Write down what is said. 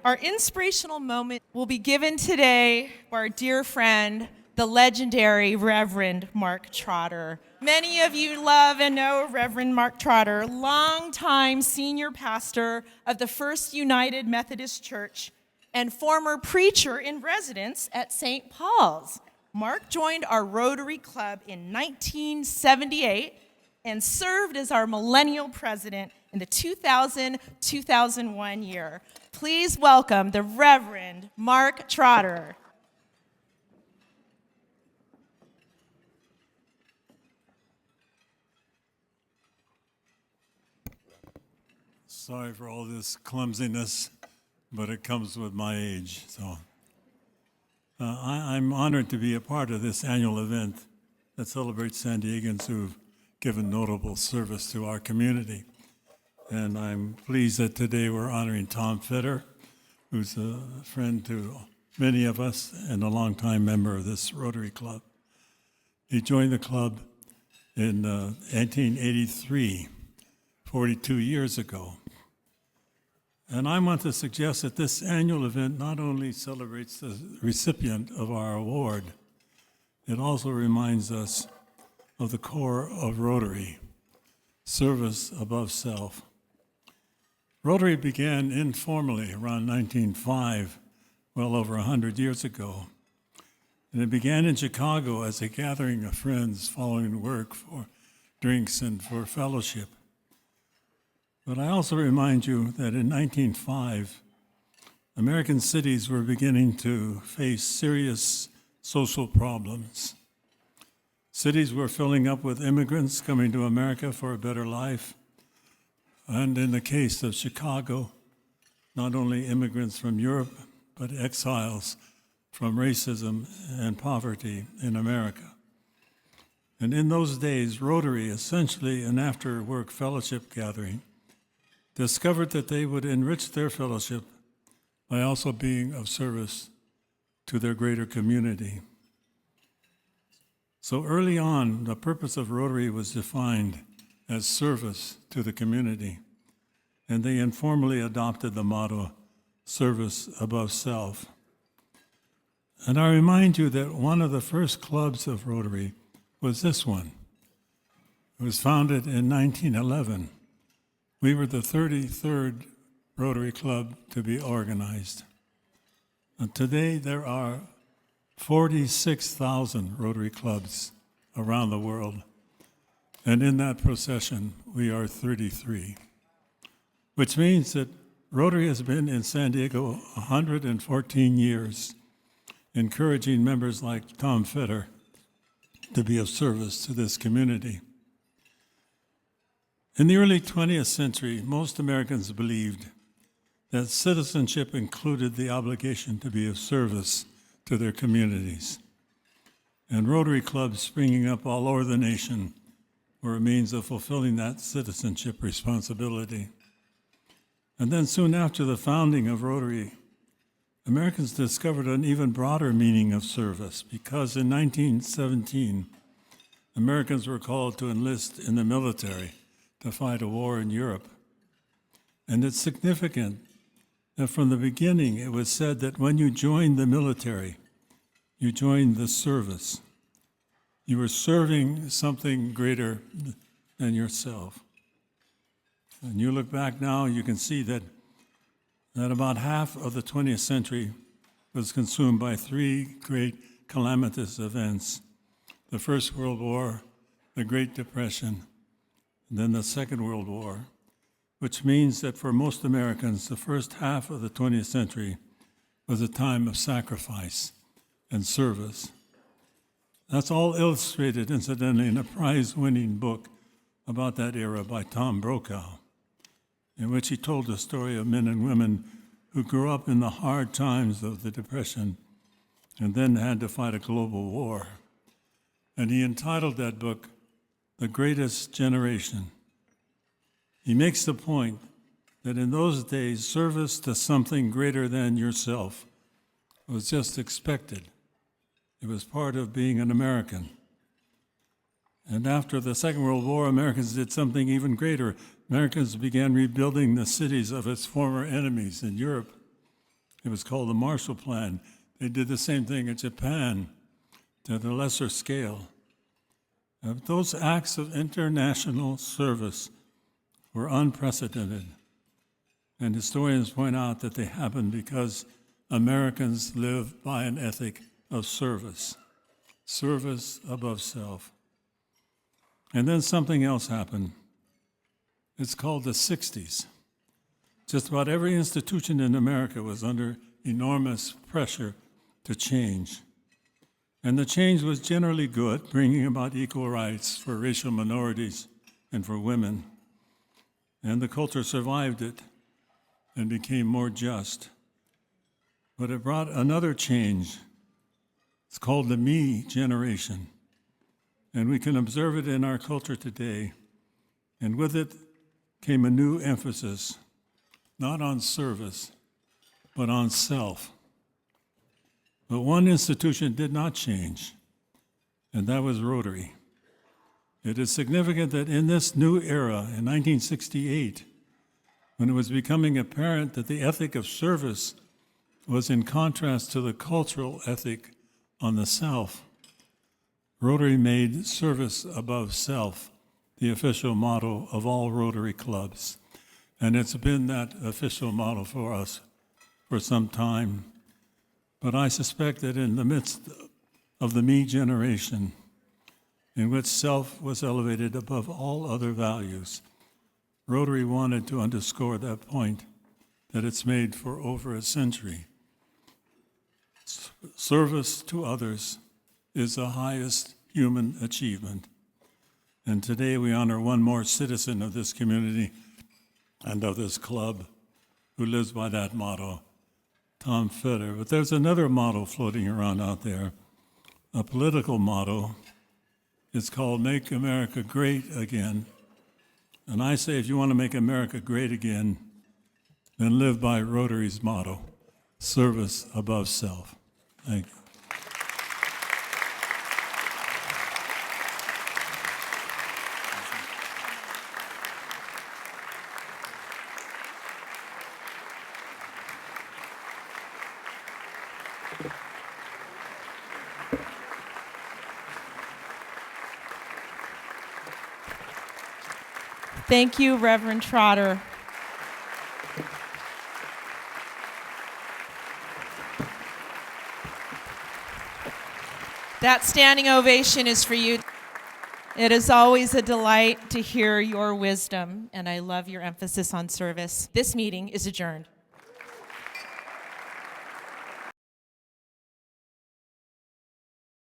Our inspirational moment will be given today by our dear friend, the legendary Reverend Mark Trotter. Many of you love and know Reverend Mark Trotter, longtime senior pastor of the First United Methodist Church and former preacher in residence at St. Paul's. Mark joined our Rotary Club in 1978 and served as our millennial president in the 2000-2001 year. Please welcome the Reverend Mark Trotter. Sorry for all this clumsiness, but it comes with my age. So I'm honored to be a part of this annual event that celebrates San Diegans who've given notable service to our community. And I'm pleased that today we're honoring Tom Fetter, who's a friend to many of us and a longtime member of this Rotary Club. He joined the club in 1983, 42 years ago. And I want to suggest that this annual event not only celebrates the recipient of our award, it also reminds us of the core of Rotary, service above self. Rotary began informally around 1905, well over 100 years ago. And it began in Chicago as a gathering of friends following work for drinks and for fellowship. But I also remind you that in 1905, American cities were beginning to face serious social problems. Cities were filling up with immigrants coming to America for a better life. And in the case of Chicago, not only immigrants from Europe, but exiles from racism and poverty in America. And in those days, Rotary, essentially an after-work fellowship gathering, discovered that they would enrich their fellowship by also being of service to their greater community. So early on, the purpose of Rotary was defined as service to the community, and they informally adopted the motto, service above self. And I remind you that one of the first clubs of Rotary was this one. It was founded in 1911. We were the 33rd Rotary Club to be organized. And today there are 46,000 Rotary clubs around the world. And in that procession, we are 33, which means that Rotary has been in San Diego 114 years, encouraging members like Tom Fetter to be of service to this community. In the early 20th century, most Americans believed that citizenship included the obligation to be of service to their communities. And Rotary clubs springing up all over the nation were a means of fulfilling that citizenship responsibility. And then soon after the founding of Rotary, Americans discovered an even broader meaning of service because in 1917, Americans were called to enlist in the military to fight a war in Europe. And it's significant that from the beginning it was said that when you joined the military, you joined the service. You were serving something greater than yourself. And you look back now, you can see that about half of the 20th century was consumed by three great calamitous events: the First World War, the Great Depression, and then the Second World War, which means that for most Americans, the first half of the 20th century was a time of sacrifice and service. That's all illustrated, incidentally, in a prize-winning book about that era by Tom Brokaw, in which he told the story of men and women who grew up in the hard times of the Depression and then had to fight a global war. And he entitled that book, The Greatest Generation. He makes the point that in those days, service to something greater than yourself was just expected. It was part of being an American. And after the Second World War, Americans did something even greater. Americans began rebuilding the cities of its former enemies in Europe. It was called the Marshall Plan. They did the same thing in Japan at a lesser scale. Those acts of international service were unprecedented. And historians point out that they happened because Americans live by an ethic of service above self. And then something else happened. It's called the 60s. Just about every institution in America was under enormous pressure to change. And the change was generally good, bringing about equal rights for racial minorities and for women. And the culture survived it and became more just. But it brought another change. It's called the me generation. And we can observe it in our culture today. And with it came a new emphasis, not on service, but on self. But one institution did not change, and that was Rotary. It is significant that in this new era, in 1968, when it was becoming apparent that the ethic of service was in contrast to the cultural ethic on the self, Rotary made service above self the official motto of all Rotary clubs. And it's been that official motto for us for some time. But I suspect that in the midst of the me generation, in which self was elevated above all other values, Rotary wanted to underscore that point that it's made for over a century. Service to others is the highest human achievement. And today we honor one more citizen of this community and of this club who lives by that motto, Tom Fetter. But there's another motto floating around out there, a political motto. It's called Make America Great Again. And I say if you want to make America great again, then live by Rotary's motto, service above self. Thank you. Thank you, Reverend Trotter. That standing ovation is for you. It is always a delight to hear your wisdom, and I love your emphasis on service. This meeting is adjourned.